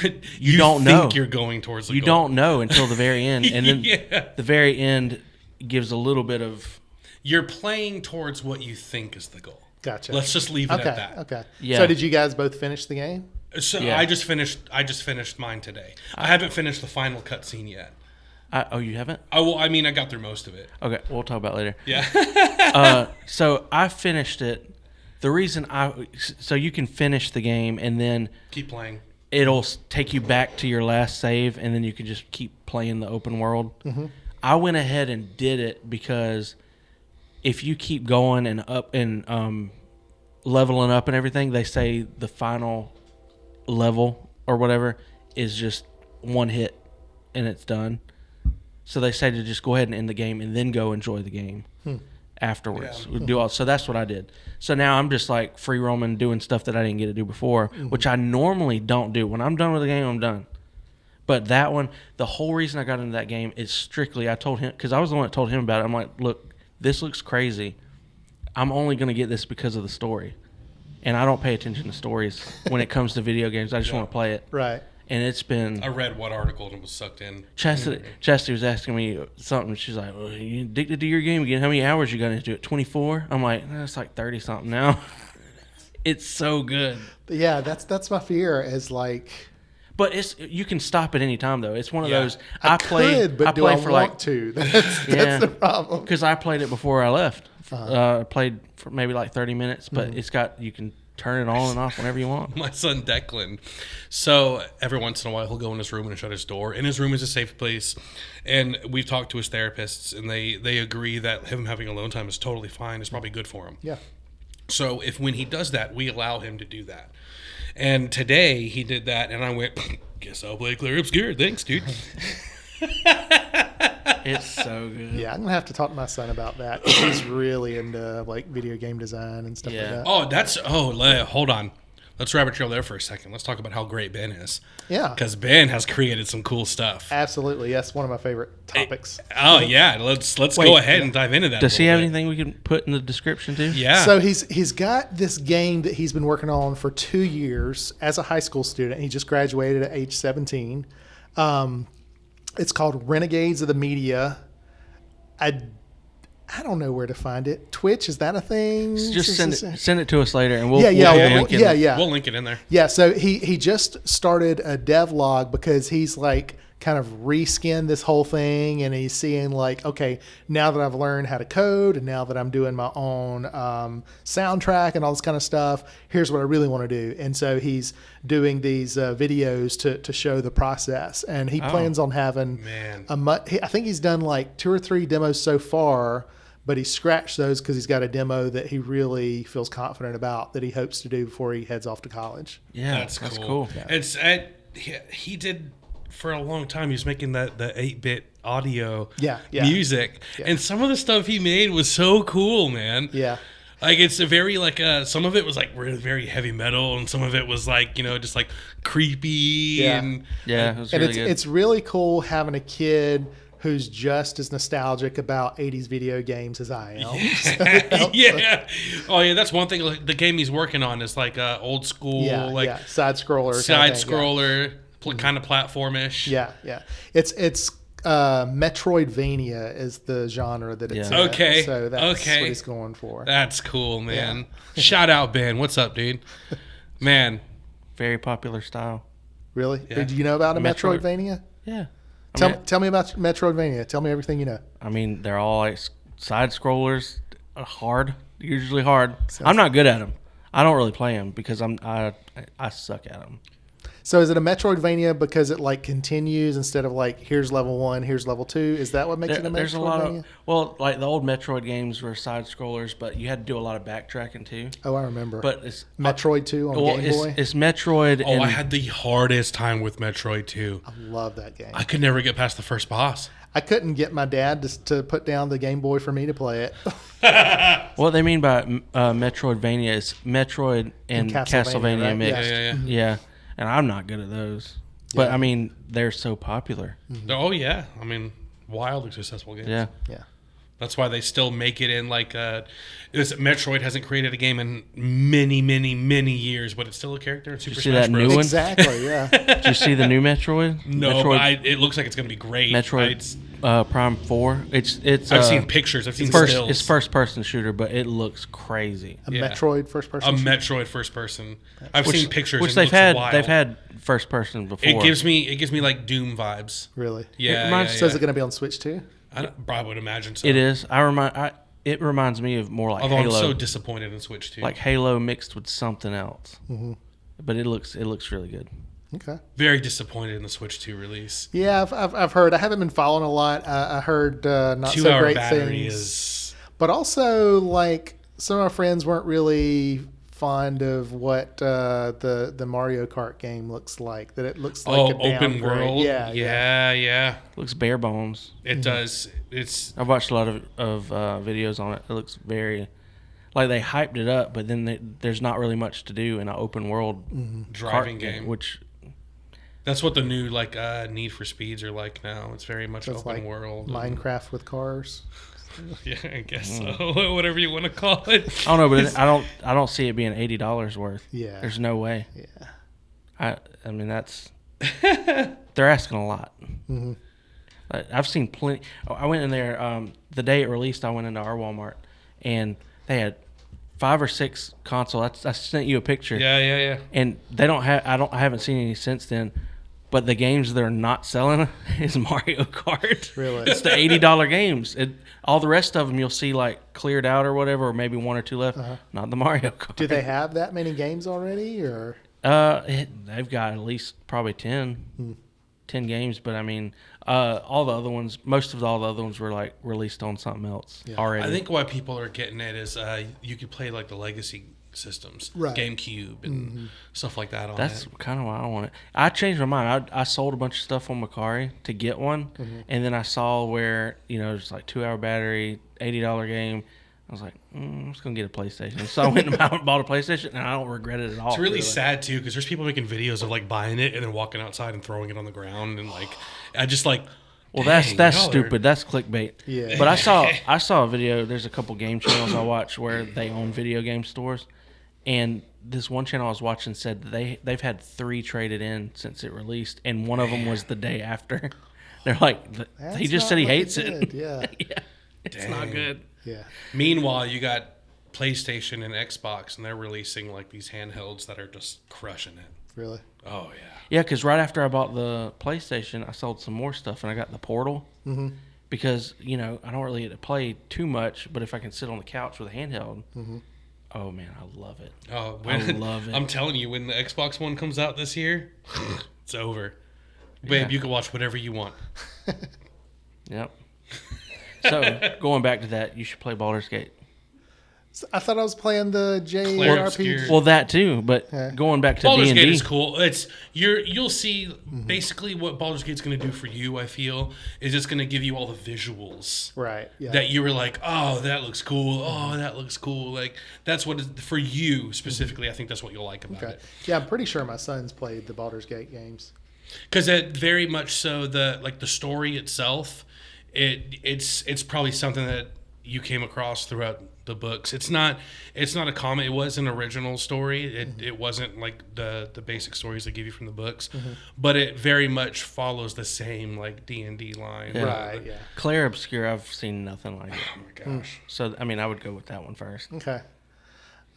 don't think know you're going towards the you goal. don't know until the very end, and then the very end gives a little bit of. You're playing towards what you think is the goal. Gotcha. Let's just leave it at that. Okay. Yeah. So did you guys both finish the game? So Yeah. I just finished mine today. I haven't finished the final cutscene yet. Oh, you haven't? I mean, I got through most of it. Okay, we'll talk about it later. Yeah. So I finished it. The reason so you can finish the game and then Keep playing. it'll take you back to your last save, and then you can just keep playing the open world. Mm-hmm. I went ahead and did it because if you keep going and up and leveling up and everything, they say the final level or whatever is just one hit and it's done. So they say to just go ahead and end the game and then go enjoy the game afterwards. Yeah. So that's what I did. So now I'm just like free roaming, doing stuff that I didn't get to do before, which I normally don't do. When I'm done with the game, I'm done. But that one, the whole reason I got into that game is strictly, I told him, because I was the one that told him about it. I'm like, look, this looks crazy. I'm only going to get this because of the story. And I don't pay attention to stories when it comes to video games. I just want to play it. Right. And it's been... I read what article and was sucked in. Chastity was asking me something. She's like, well, you addicted to your game again? How many hours you got into it? 24? I'm like, that's like 30-something now. It's so good. Yeah, that's my fear is like... But you can stop at any time, though. It's one of those... I played, but do I for want to? That's the problem. Because I played it before I left. I played for maybe like 30 minutes, but you can turn it on and off whenever you want. My son Declan. So every once in a while he'll go in his room and shut his door. And his room is a safe place. And we've talked to his therapists, and they agree that him having alone time is totally fine. It's probably good for him. Yeah. So when he does that, we allow him to do that. And today he did that, and I went, guess I'll play Clair Obscure. Thanks, dude. It's so good. Yeah, I'm gonna have to talk to my son about that. He's really into like video game design and stuff like that. Hold on. Let's rabbit trail there for a second. Let's talk about how great Ben is. Yeah, because Ben has created some cool stuff. Absolutely, yes, one of my favorite topics. Let's go ahead and dive into that. Does he have anything we can put in the description too? Yeah. So he's got this game that he's been working on for 2 years as a high school student. He just graduated at age 17. It's called Renegades of the Media. I don't know where to find it. Twitch, is that a thing? Just send it to us later, and we'll We'll link it in there. Yeah, so he just started a devlog because he's like kind of reskinned this whole thing, and he's seeing like, okay, now that I've learned how to code, and now that I'm doing my own soundtrack and all this kind of stuff, here's what I really want to do. And so he's doing these videos to show the process, and he plans on having I think he's done like 2 or 3 demos so far, but he scratched those because he's got a demo that he really feels confident about that he hopes to do before he heads off to college. Yeah, that's cool. Yeah. He did for a long time. He was making the 8-bit audio music, and some of the stuff he made was so cool, man. Yeah. Like it's a very some of it was like very heavy metal, and some of it was like just like creepy. Yeah. And it was really good. It's really cool having a kid who's just as nostalgic about 80s video games as I am. Yeah. Oh yeah, that's one thing. Like, the game he's working on is like old school, side scroller, kind of platformish. Yeah. It's Metroidvania is the genre that it's in. Okay. So that's what he's going for. That's cool, man. Yeah. Shout out Ben. What's up, dude? Man, very popular style. Really? Yeah. Did you know about a Metroidvania? Yeah. Tell me about Metroidvania. Tell me everything you know. I mean, they're all like side scrollers, usually hard. I'm not good at them. I don't really play them because I suck at them. So is it a Metroidvania because it like continues instead of like here's level 1, here's level 2? Is that what makes it a Metroidvania? There's a lot of like the old Metroid games were side scrollers, but you had to do a lot of backtracking too. Oh, I remember. But it's Metroid 2 on Game Boy. It's Metroid. Oh, I had the hardest time with Metroid 2. I love that game. I could never get past the first boss. I couldn't get my dad to put down the Game Boy for me to play it. What they mean by Metroidvania is Metroid and Castlevania right? mixed. Yeah. And I'm not good at those. But, I mean, they're so popular. Mm-hmm. Oh, yeah. I mean, wildly successful games. Yeah. That's why they still make it in like this. Metroid hasn't created a game in many, many, many years, but it's still a character in Super see Smash that Bros. new one? Exactly. Yeah. Did you see the new Metroid? No, Metroid, but it looks like it's going to be great. Metroid Prime 4. It's. I've seen pictures. I've seen first. stills. It's first person shooter, but it looks crazy. A Metroid first person. A shooter? Metroid first person. I've seen pictures. Which and they've it looks had. wild. They've had first person before. It gives me like Doom vibes. Really? Yeah. So is it going to be on Switch too? I would imagine so. It is. It reminds me of more like Although Halo. I'm so disappointed in Switch 2. Like Halo mixed with something else. Mm-hmm. But it looks really good. Okay. Very disappointed in the Switch 2 release. Yeah, I've heard. I haven't been following a lot. I heard not 2 so hour great battery things. is. But also, like, some of our friends weren't really fond of what the Mario Kart game looks like. That it looks like a open downgrade. world. Yeah. Looks bare bones. It does. I've watched a lot of videos on it. It looks very like they hyped it up, but then there's not really much to do in an open world driving kart game. Which That's what the new like Need for Speeds are like now. It's very much open like world. Minecraft with cars. Yeah, I guess so. Whatever you want to call it. I don't know, but I don't see it being $80 worth. Yeah. There's no way. Yeah. I mean that's they're asking a lot. Mm-hmm. I've seen plenty. I went in there the day it released. I went into our Walmart and they had 5 or 6 consoles. I sent you a picture. Yeah. And they don't have. I haven't seen any since then. But the games they're not selling is Mario Kart. Really? It's the $80 games. All the rest of them you'll see like cleared out or whatever, or maybe 1 or 2 left. Not the Mario Kart. Do they have that many games already, or? They've got at least probably 10 games. But I mean, all the other ones, all the other ones were like released on something else already. I think why people are getting it is you could play like the legacy systems, Right. GameCube and stuff like that on That's it. kind of why I want it. I changed my mind. I sold a bunch of stuff on Macari to get one, and then I saw where it's like 2 hour battery, $80 game. I was like, I'm just gonna get a PlayStation. So I went and bought a PlayStation, and I don't regret it at all. It's really sad too because there's people making videos of like buying it and then walking outside and throwing it on the ground and like I just like. Well, dang, that's y'all stupid. That's clickbait. Yeah. But I saw a video. There's a couple game channels I watch where they own video game stores, and this one channel I was watching said they've had 3 traded in since it released, and one of them was the day after. They're like, he just said he hates it. Yeah. Yeah, it's Dang. not good. Yeah. Meanwhile, you got PlayStation and Xbox, and they're releasing like these handhelds that are just crushing it. Really? Oh yeah. Yeah, because right after I bought the PlayStation, I sold some more stuff, and I got the Portal. Mm-hmm. Because I don't really get to play too much, but if I can sit on the couch with a handheld, oh man, I love it. Oh, I love it. I'm telling you, when the Xbox One comes out this year, it's over. Babe, you can watch whatever you want. Yep. So going back to that, you should play Baldur's Gate. I thought I was playing the Clair JRPG. obscure. Well, that too, but going back to Baldur's D&D, Gate is cool. You'll see basically what Baldur's Gate's going to do for you. I feel is it's going to give you all the visuals Right. Yeah. that you were like, oh, that looks cool. Oh, that looks cool. Like that's what for you specifically. I think that's what you'll like about it. Yeah, I'm pretty sure my son's played the Baldur's Gate games. Because it very much so the story itself, it's probably something that you came across throughout the books. It's not a comic. It was an original story. It wasn't like the basic stories they give you from the books, but it very much follows the same like D&D line. Yeah. Right. Yeah. Clair Obscure, I've seen nothing like it. Oh my gosh. So I mean, I would go with that one first. Okay.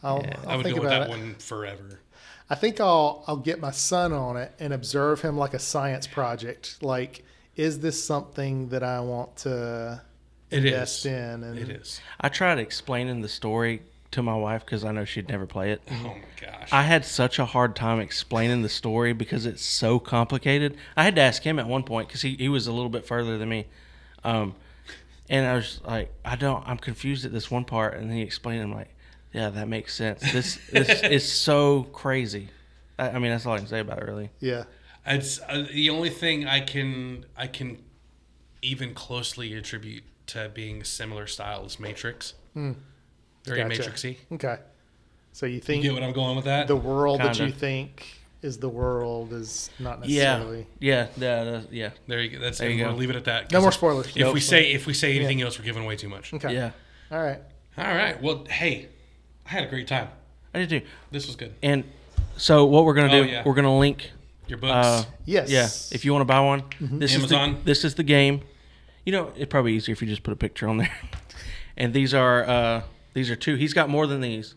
I'll I would think go with about that it. one forever. I think I'll get my son on it and observe him like a science project. Like, is this something that I want to invest in? And It is. I tried explaining the story to my wife because I know she'd never play it. Oh my gosh. I had such a hard time explaining the story because it's so complicated. I had to ask him at one point because he was a little bit further than me. And I was like, I'm confused at this one part. And he explained it. I'm like, yeah, that makes sense. This is so crazy. I mean, that's all I can say about it, really. yeah. It's the only thing I can even closely attribute to being a similar style is Matrix. Very Gotcha. Matrixy. Okay. So you You think get what I'm going with that? the world that Kinda. you think is the world is not Yeah, necessarily. yeah. There you go. That's There it. you We'll go. leave it at that. No more spoilers. If Nope. we say anything else, we're giving away too much. Okay. Yeah, All right. All right. Well, hey, I had a great time. I did too. This was good. And so what we're gonna do? yeah. We're gonna link. Your books. Yes. Yeah, if you want to buy one, this Amazon. This is the game. You know, it's probably easier if you just put a picture on there. And these are two. He's got more than these,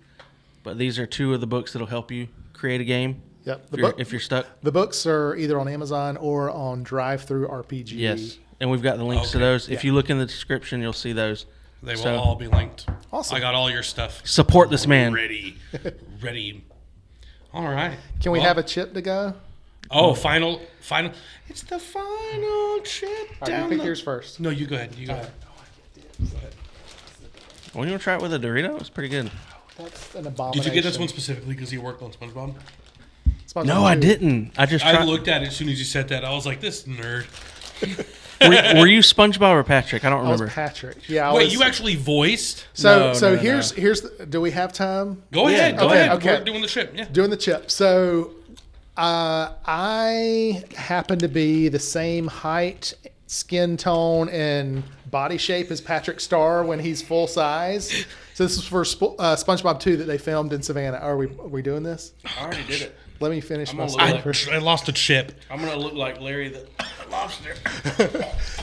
but these are two of the books that'll help you create a game. Yep. If you're stuck. The books are either on Amazon or on Drive-Thru RPG. Yes, and we've got the links to Okay. those. If you look in the description, you'll see those. They will So- all be linked. Awesome. I got all your stuff Support this man. ready. All right. Can we Well, have a chip to go? Oh, final. It's the final trip All right, down you pick the... yours first. No, you go ahead. You go ahead. Well, you want to try it with a Dorito? It's pretty good. That's an abomination. Did you get this one specifically because you worked on SpongeBob? SpongeBob No, I 2. didn't. I just tried. I looked at it as soon as you said that. I was like, this nerd. Were you SpongeBob or Patrick? I don't I was remember. Patrick. Yeah. I Wait, was, you actually voiced? So No, here's do we have time? Go ahead. Go okay, ahead. okay. We're doing the trip. Yeah. Doing the chip. So I happen to be the same height, skin tone, and body shape as Patrick Starr when he's full size. So this is for SpongeBob 2 that they filmed in Savannah. Are we doing this? I already did it. Let me finish my gonna look story. like- I lost a chip. I'm gonna look like Larry the Lobster.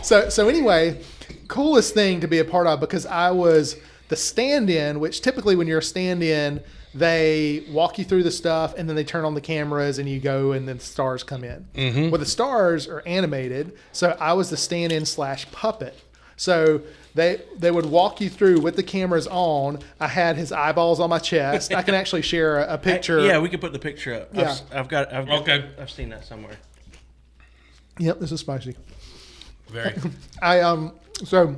So anyway, coolest thing to be a part of because I was the stand-in, which typically when you're a stand-in, they walk you through the stuff and then they turn on the cameras and you go and then the stars come in. Well, the stars are animated, so I was the stand-in / puppet. So they would walk you through with the cameras on. I had his eyeballs on my chest. I can actually share a picture. Yeah, we could put the picture up. Yeah. Okay. I've seen that somewhere. Yep, this is spicy. Very. So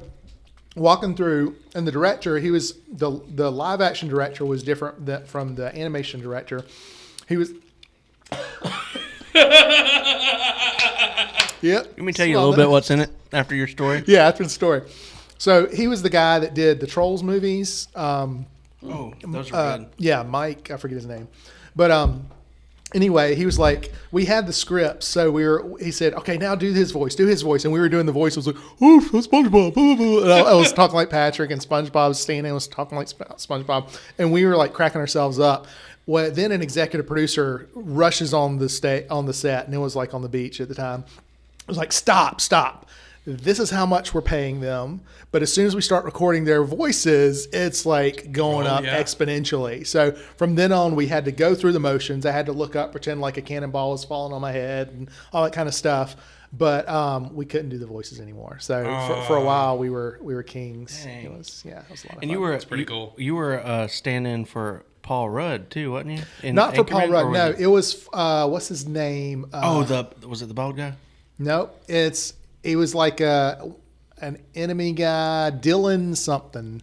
walking through, and the director, he was the live action director was different from the animation director. He was. Yep. Let me tell you a little bit what's in it after your story. Yeah, after the story. So he was the guy that did the Trolls movies. Oh, those are good. Yeah, Mike, I forget his name, but anyway, he was like, we had the script, so he said, okay, now do his voice, and we were doing the voice. I was like, oh, SpongeBob, blah, blah, blah. And I was talking like Patrick, and SpongeBob standing was talking like SpongeBob, and we were like cracking ourselves up. Well, then an executive producer rushes on the set, and it was like on the beach at the time. It was like, stop. This is how much we're paying them. But as soon as we start recording their voices, it's like going up exponentially. So from then on, we had to go through the motions. I had to look up, pretend like a cannonball was falling on my head and all that kind of stuff. But we couldn't do the voices anymore. So for a while, we were kings. Dang. It was a lot of fun. And you were pretty cool. You were stand-in for Paul Rudd too, wasn't you? In Not for Paul Anchorman, or Rudd. was No, it- it was what's his name? was it the bald guy? No, he was like an enemy guy, Dylan something.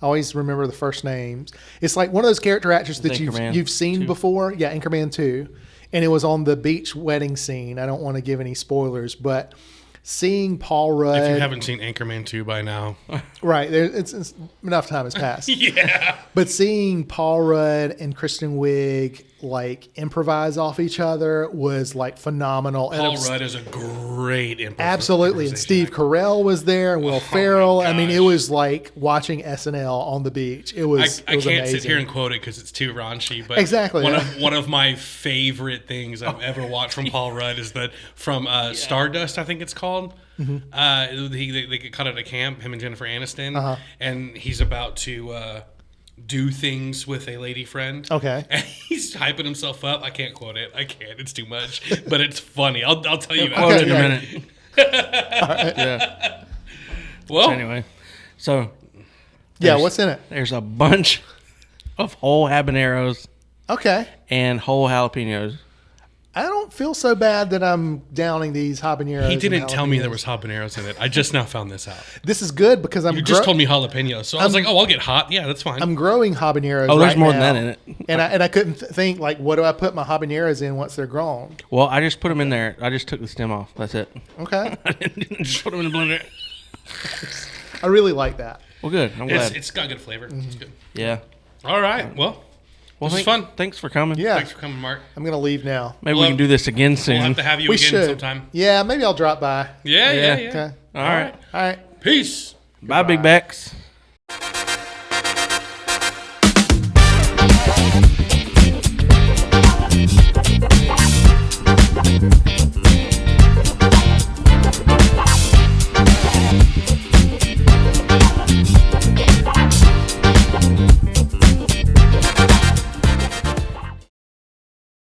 I always remember the first names. It's like one of those character actors that Anchorman you've seen 2. before. Yeah, Anchorman 2. And it was on the beach wedding scene. I don't want to give any spoilers, but seeing Paul Rudd. If you haven't seen Anchorman 2 by now. Right. It's enough time has passed. Yeah. But seeing Paul Rudd and Kristen Wiig like improvise off each other was like phenomenal. And Paul it was- Rudd is a great improviser. Absolutely. And Steve Carell was there, and Will Ferrell. my I mean, gosh. it was like watching SNL on the beach. It was I it was can't amazing. sit here and quote it because it's too raunchy, but Exactly, one yeah. of my favorite things I've ever watched from Paul Rudd is that from Stardust, I think it's called. Mm-hmm. They get caught at a camp, him and Jennifer Aniston, Uh-huh. and he's about to do things with a lady friend. Okay. And he's hyping himself up. I can't quote it. I can't. It's too much, but it's funny. I'll tell you. Quote it in a yeah. minute. Yeah. Well, Anyway, so Yeah, what's in it? there's a bunch of whole habaneros Okay. and whole jalapenos. I don't feel so bad that I'm downing these habaneros. he and didn't tell me jalapenos. there was habaneros in it. I just now found this out. This is good because I'm You just told me jalapenos, so I was like, "Oh, I'll get hot. Yeah, that's fine." I'm growing habaneros. Oh, there's right more now, than that in it. And I couldn't think like, what do I put my habaneros in once they're grown? Well, I just put them in there. I just took the stem off. That's it. Okay. I didn't just put them in the blender. I really like that. Well, good. I'm glad. It's got good flavor. It's good. Yeah. All right. Well, Well, This was fun. Thanks for coming. Yeah. Thanks for coming, Mark. I'm going to leave now. Maybe we can do this again soon. We'll have to have you We again should. sometime. Yeah, maybe I'll drop by. Yeah. Okay. All right. All right. Peace. Bye, Big Backs.